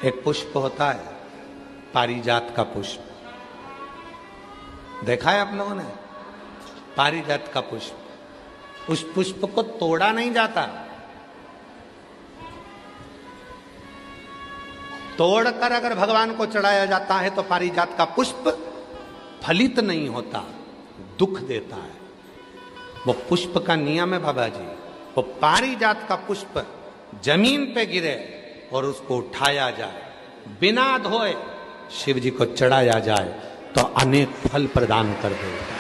एक पुष्प होता है पारिजात का पुष्प, देखा है आप लोगों ने? पारिजात का पुष्प, उस पुष्प को तोड़ा नहीं जाता, तोड़कर अगर भगवान को चढ़ाया जाता है तो पारिजात का पुष्प फलित नहीं होता, दुख देता है। वो पुष्प का नियम है बाबा जी, वो पारिजात का पुष्प जमीन पे गिरे और उसको उठाया जाए, बिना धोए शिव जी को चढ़ाया जाए तो अनेक फल प्रदान कर देगा।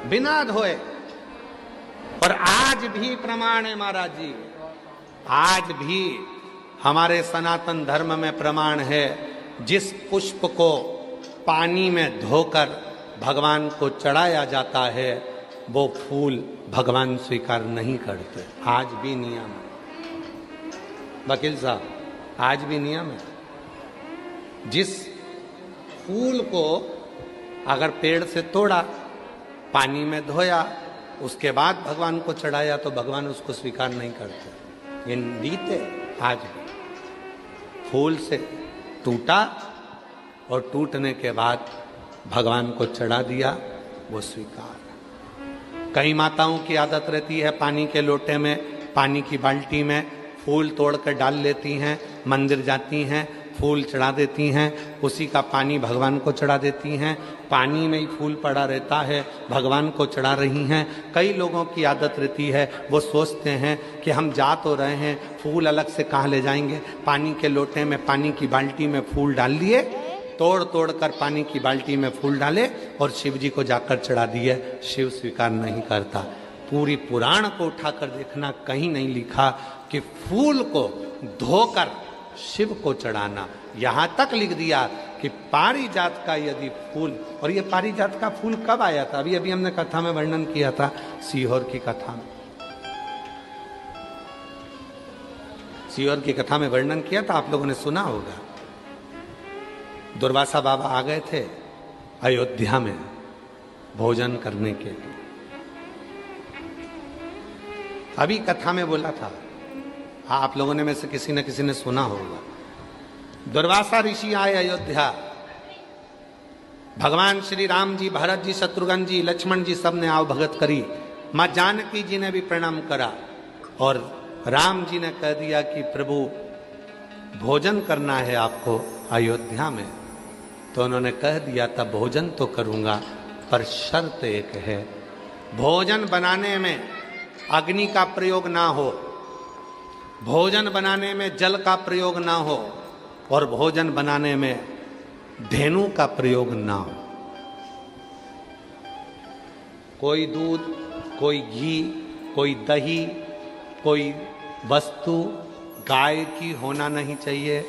बिना धोए। और आज भी प्रमाण है महाराज जी, आज भी हमारे सनातन धर्म में प्रमाण है, जिस पुष्प को पानी में धोकर भगवान को चढ़ाया जाता है वो फूल भगवान स्वीकार नहीं करते। आज भी नियम है वकील साहब, आज भी नियम है। जिस फूल को अगर पेड़ से तोड़ा, पानी में धोया, उसके बाद भगवान को चढ़ाया तो भगवान उसको स्वीकार नहीं करते। ये रीत है आज भी। फूल से टूटा और टूटने के बाद भगवान को चढ़ा दिया, वो स्वीकार। कई माताओं की आदत रहती है पानी के लोटे में, पानी की बाल्टी में फूल तोड़कर डाल लेती हैं, मंदिर जाती हैं, फूल चढ़ा देती हैं, उसी का पानी भगवान को चढ़ा देती हैं, पानी में ही फूल पड़ा रहता है, भगवान को चढ़ा रही हैं। कई लोगों की आदत रहती है, वो सोचते हैं कि हम जा तो रहे हैं, फूल अलग से कहाँ ले जाएंगे, पानी के लोटे में, पानी की बाल्टी में फूल डाल लिए, तोड़ तोड़ कर पानी की बाल्टी में फूल डाले और शिव जी को जाकर चढ़ा दिए। शिव स्वीकार नहीं करता। पूरी पुराण को उठाकर देखना, कहीं नहीं लिखा कि फूल को धोकर शिव को चढ़ाना। यहां तक लिख दिया कि पारिजात का यदि फूल, और ये पारिजात का फूल कब आया था? अभी अभी हमने कथा में वर्णन किया था, सीहोर की कथा में, सीहोर की कथा में वर्णन किया था, आप लोगों ने सुना होगा। दुर्वासा बाबा आ गए थे अयोध्या में भोजन करने के लिए। अभी कथा में बोला था, हाँ आप लोगों ने में से किसी न किसी ने सुना होगा। दुर्वासा ऋषि आए अयोध्या, भगवान श्री राम जी, भरत जी, शत्रुघ्न जी, लक्ष्मण जी सब ने आओ भगत करी। मां जानकी जी ने भी प्रणाम करा और राम जी ने कह दिया कि प्रभु भोजन करना है आपको अयोध्या में। तो उन्होंने कह दिया था भोजन तो करूंगा, पर शर्त एक है, भोजन बनाने में अग्नि का प्रयोग ना हो, भोजन बनाने में जल का प्रयोग ना हो, और भोजन बनाने में धेनु का प्रयोग ना हो। कोई दूध, कोई घी, कोई दही, कोई वस्तु गाय की होना नहीं चाहिए।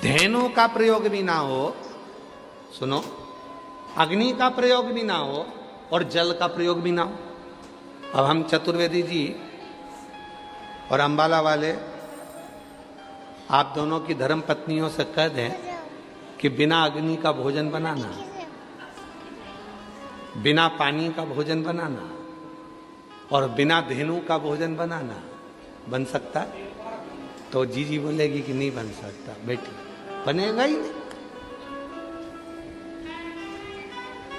धेनु का प्रयोग भी ना हो, सुनो, अग्नि का प्रयोग भी ना हो और जल का प्रयोग भी ना हो। अब हम चतुर्वेदी जी और अंबाला वाले आप दोनों की धर्म पत्नियों से कह दें कि बिना अग्नि का भोजन बनाना, बिना पानी का भोजन बनाना और बिना धेनु का भोजन बनाना बन सकता है? तो जीजी बोलेगी कि नहीं बन सकता। बेटी बनेगा ही नहीं।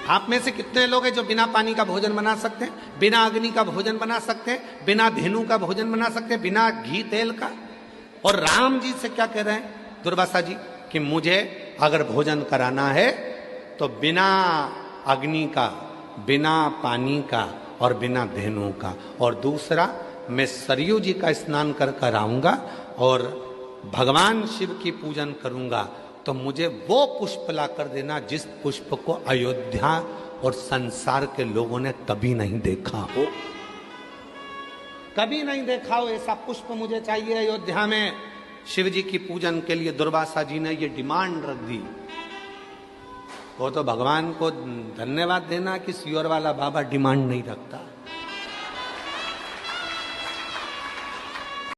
आप में से कितने लोग हैं जो बिना पानी का भोजन बना सकते हैं, बिना अग्नि का भोजन बना सकते हैं, बिना धेनु का भोजन बना सकते हैं, बिना घी तेल का? और राम जी से क्या कह रहे हैं दुर्वासा जी कि मुझे अगर भोजन कराना है तो बिना अग्नि का, बिना पानी का और बिना धेनु का। और दूसरा, मैं सरयू जी का स्नान कर कर आऊंगा और भगवान शिव की पूजन करूंगा, तो मुझे वो पुष्प ला कर देना जिस पुष्प को अयोध्या और संसार के लोगों ने कभी नहीं देखा हो। कभी नहीं देखा हो ऐसा पुष्प मुझे चाहिए अयोध्या में शिव जी की पूजन के लिए। दुर्वासा जी ने ये डिमांड रख दी। वो तो भगवान को धन्यवाद देना कि सीहोर वाला बाबा डिमांड नहीं रखता।